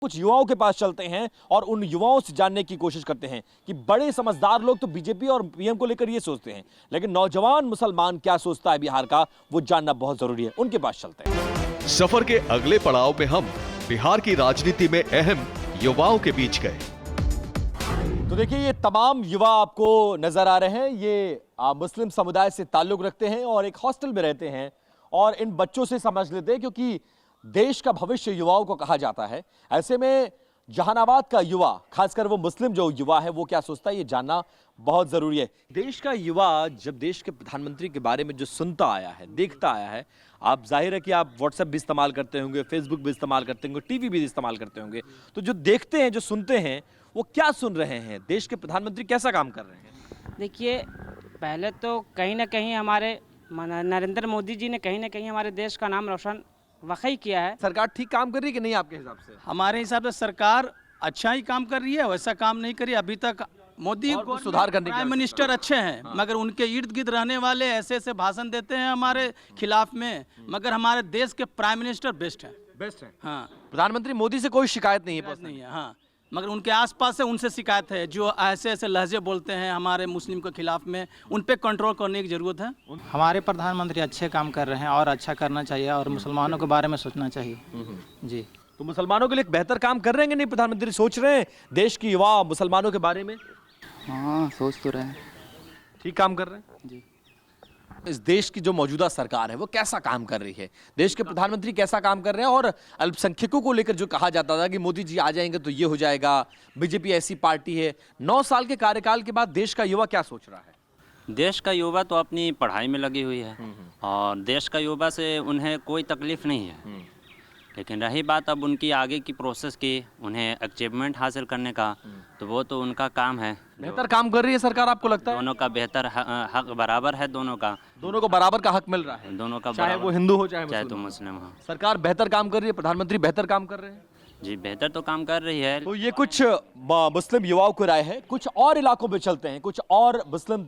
कुछ युवाओं के पास चलते हैं और उन युवाओं से जानने की कोशिश करते हैं कि बड़े समझदार लोग तो बीजेपी और पीएम को लेकर ये सोचते हैं, लेकिन नौजवान मुसलमान क्या सोचता है बिहार का, वो जानना बहुत जरूरी है। उनके पास चलते हैं। सफर के अगले पड़ाव पे हम बिहार की राजनीति में अहम युवाओं के बीच गए। तो देखिए, ये तमाम युवा आपको नजर आ रहे हैं। ये मुस्लिम समुदाय से ताल्लुक रखते हैं और एक हॉस्टल में रहते हैं, और इन बच्चों से समझ लेते हैं, क्योंकि देश का भविष्य युवाओं को कहा जाता है। ऐसे में जहानाबाद का युवा, खासकर वो मुस्लिम जो युवा है, वो क्या सोचता है, ये जानना बहुत जरूरी है। देश का युवा जब देश के प्रधानमंत्री के बारे में जो सुनता आया है, देखता आया है, आप जाहिर है कि आप व्हाट्सएप भी इस्तेमाल करते होंगे, फेसबुक भी इस्तेमाल करते होंगे, टीवी भी इस्तेमाल करते होंगे, तो जो देखते हैं, जो सुनते हैं, वो क्या सुन रहे हैं, देश के प्रधानमंत्री कैसा काम कर रहे हैं? देखिए, पहले तो कहीं ना कहीं हमारे नरेंद्र मोदी जी ने कहीं ना कहीं हमारे देश का नाम रोशन वाकई किया है। सरकार ठीक काम कर रही है कि नहीं आपके हिसाब से? हमारे हिसाब से सरकार अच्छा ही काम कर रही है, वैसा काम नहीं करी अभी तक। मोदी सुधार करने की प्राइम मिनिस्टर अच्छे हैं, मगर उनके इर्द गिर्द रहने वाले ऐसे ऐसे भाषण देते हैं हमारे खिलाफ में, मगर हमारे देश के प्राइम मिनिस्टर बेस्ट है। बेस्ट है। हाँ, प्रधानमंत्री मोदी से कोई शिकायत नहीं है? नहीं है। हाँ, मगर उनके आसपास से उनसे शिकायत है, जो ऐसे ऐसे लहजे बोलते हैं हमारे मुस्लिम के खिलाफ में, उन पे कंट्रोल करने की जरूरत है। हमारे प्रधानमंत्री अच्छे काम कर रहे हैं और अच्छा करना चाहिए, और मुसलमानों के बारे में सोचना चाहिए। जी, तो मुसलमानों के लिए एक बेहतर काम कर रहे हैं कि नहीं प्रधानमंत्री? सोच रहे हैं देश की युवा मुसलमानों के बारे में? हाँ, सोच तो रहे हैं। ठीक काम कर रहे हैं जी। इस देश की जो मौजूदा सरकार है वो कैसा काम कर रही है, देश के प्रधानमंत्री कैसा काम कर रहे हैं? और अल्पसंख्यकों को लेकर जो कहा जाता था कि मोदी जी आ जाएंगे तो ये हो जाएगा, बीजेपी ऐसी पार्टी है, 9 साल के कार्यकाल के बाद देश का युवा क्या सोच रहा है? देश का युवा तो अपनी पढ़ाई में लगी हुई है और देश का युवा से उन्हें कोई तकलीफ नहीं है, लेकिन रही बात अब उनकी आगे की प्रोसेस की, उन्हें अचीवमेंट हासिल करने का, तो वो तो उनका काम है। बेहतर काम कर रही है सरकार आपको लगता है? दोनों का बेहतर हक बराबर है, दोनों को बराबर का हक मिल रहा है, दोनों का चाहे बराबर, वो हिंदू हो चाहे तो मुस्लिम हो। सरकार बेहतर काम कर रही है, प्रधानमंत्री बेहतर काम कर रहे हैं? जी, बेहतर तो काम कर रही है। तो ये कुछ मुस्लिम युवाओं को राय है। कुछ और इलाकों में चलते हैं, कुछ और मुस्लिम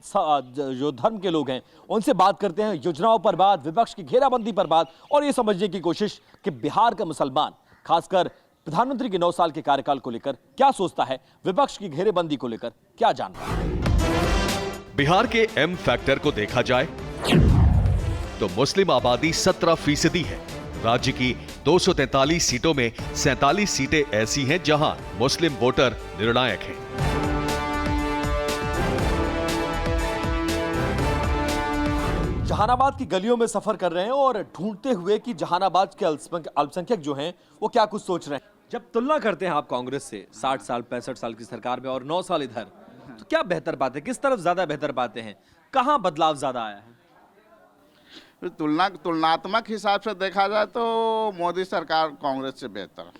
जो धर्म के लोग हैं उनसे बात करते हैं, योजनाओं पर बात, विपक्ष की घेराबंदी पर बात, और ये समझने की कोशिश कि बिहार का मुसलमान खासकर प्रधानमंत्री के 9 साल के कार्यकाल को लेकर क्या सोचता है, विपक्ष की घेरेबंदी को लेकर क्या जान रहा है। बिहार के एम फैक्टर को देखा जाए तो मुस्लिम आबादी 17% है। राज्य की 243 सीटों में 47 सीटें ऐसी हैं जहां मुस्लिम वोटर निर्णायक हैं। जहानाबाद की गलियों में सफर कर रहे हैं और ढूंढते हुए कि जहानाबाद के अल्पसंख्यक जो हैं वो क्या कुछ सोच रहे हैं। जब तुलना करते हैं आप कांग्रेस से 60 साल 65 साल की सरकार में और 9 साल इधर, तो क्या बेहतर बात है, किस तरफ ज्यादा बेहतर बातें हैं, कहां बदलाव ज्यादा आया है? तुलनात्मक हिसाब से देखा जाए तो मोदी सरकार कांग्रेस से बेहतर है।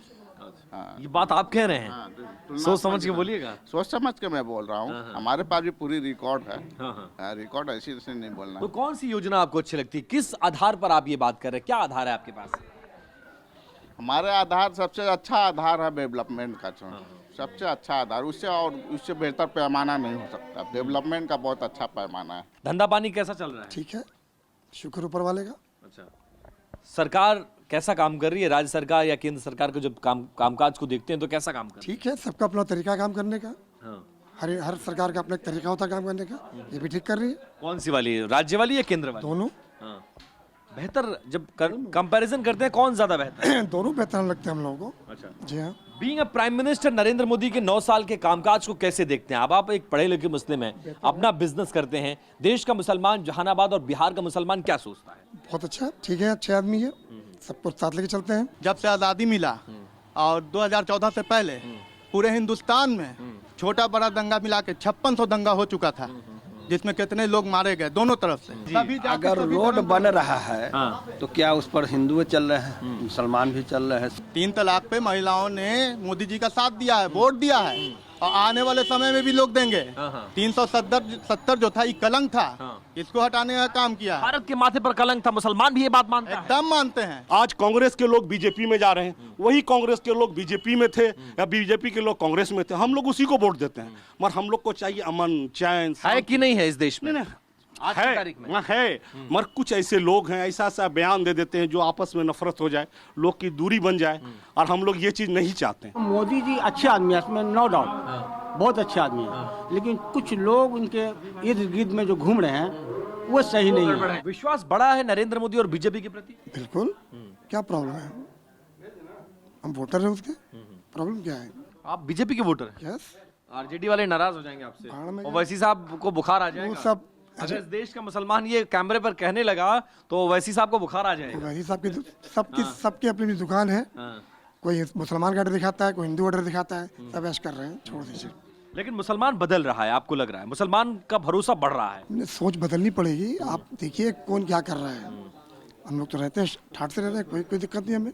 हाँ। ये बात आप कह रहे हैं? हाँ, सोच समझ के बोलिएगा। सोच समझ के मैं बोल रहा हूँ, हमारे पास भी पूरी रिकॉर्ड है। हाँ। रिकॉर्ड ऐसी नहीं बोलना। तो कौन सी योजना आपको अच्छी लगती है, किस आधार पर आप ये बात कर रहे हैं, क्या आधार है आपके पास? हमारे आधार सबसे अच्छा आधार है डेवलपमेंट का, सबसे अच्छा आधार, उससे बेहतर पैमाना नहीं हो सकता। डेवलपमेंट का बहुत अच्छा पैमाना है। धंधा पानी कैसा चल रहा है? ठीक है, शुक्र ऊपर वाले का। अच्छा, सरकार कैसा काम कर रही है, राज्य सरकार या केंद्र सरकार को जब कामकाज को देखते हैं तो कैसा काम कर रही है? ठीक है, सबका अपना तरीका काम करने का। हाँ। हर सरकार का अपना एक तरीका होता है काम करने का, ये भी ठीक कर रही है। कौन सी वाली, राज्य वाली या केंद्र वाली? दोनों। हाँ। बेहतर जब कंपैरिजन करते हैं कौन ज्यादा बेहतर है? दोनों बेहतर लगते हैं हम लोगों को। अच्छा। जी हाँ। Being a prime minister, Narendra Modi के 9 साल के कामकाज को कैसे देखते हैं? अब आप एक पढ़े लिखे मुस्लिम हैं, अपना बिजनेस करते हैं, देश का मुसलमान जहानाबाद और बिहार का मुसलमान क्या सोचता है? बहुत अच्छा, ठीक है, अच्छे आदमी है, सबको साथ लेके चलते हैं। जब से आज़ादी मिला और 2014 से पहले पूरे हिंदुस्तान में छोटा बड़ा दंगा मिला के 5600 दंगा हो चुका था, जिसमें कितने लोग मारे गए दोनों तरफ से। अगर रोड बन रहा है तो क्या उस पर हिंदू चल रहे हैं, मुसलमान भी चल रहे हैं? 3 तलाक पे महिलाओं ने मोदी जी का साथ दिया है, वोट दिया है, और आने वाले समय में भी लोग देंगे। 370 जो था ये कलंक था, इसको हटाने का काम किया है। भारत के माथे पर कलंक था, मुसलमान भी ये बात मानते हैं? एकदम मानते हैं। आज कांग्रेस के लोग बीजेपी में जा रहे हैं, वही कांग्रेस के लोग बीजेपी में थे या बीजेपी के लोग कांग्रेस में थे, हम लोग उसी को वोट देते हैं। मगर हम लोग को चाहिए अमन चैन। है कि नहीं है इस देश में? नहीं, आज की तारीख में है मगर कुछ ऐसे लोग हैं ऐसा ऐसा बयान दे देते हैं जो आपस में नफरत हो जाए, लोग की दूरी बन जाए, और हम लोग ये चीज नहीं चाहते हैं। मोदी जी अच्छे आदमी है, इसमें नो डाउट, बहुत अच्छे आदमी है, लेकिन कुछ लोग उनके इर्द गिर्द में जो घूम रहे हैं वो सही नहीं है। विश्वास बड़ा है नरेंद्र मोदी और बीजेपी के प्रति? बिल्कुल। क्या प्रॉब्लम है? हम वोटर हैं उसके, प्रॉब्लम क्या है? आप बीजेपी के वोटर हैं? यस। आरजेडी वाले नाराज हो जाएंगे आपसे, भाड़ में ओवैसी साहब को बुखार आ जाएगा। वो सब अगर इस देश का मुसलमान ये कैमरे पर कहने लगा तो ओवैसी साहब को बुखार आ जाएगा। वही सबकी सबकी अपनी अपनी दुकान है। कोई मुसलमान का ऑर्डर दिखाता है, कोई हिंदू ऑर्डर दिखाता है, सब ऐश कर रहे हैं, छोड़ दीजिए। लेकिन मुसलमान बदल रहा है, आपको लग रहा है मुसलमान का भरोसा बढ़ रहा है? सोच बदलनी पड़ेगी। आप देखिए कौन क्या कर रहा है। हम लोग तो रहते हैं, ठाट से रहते हैं, कोई दिक्कत नहीं हमें।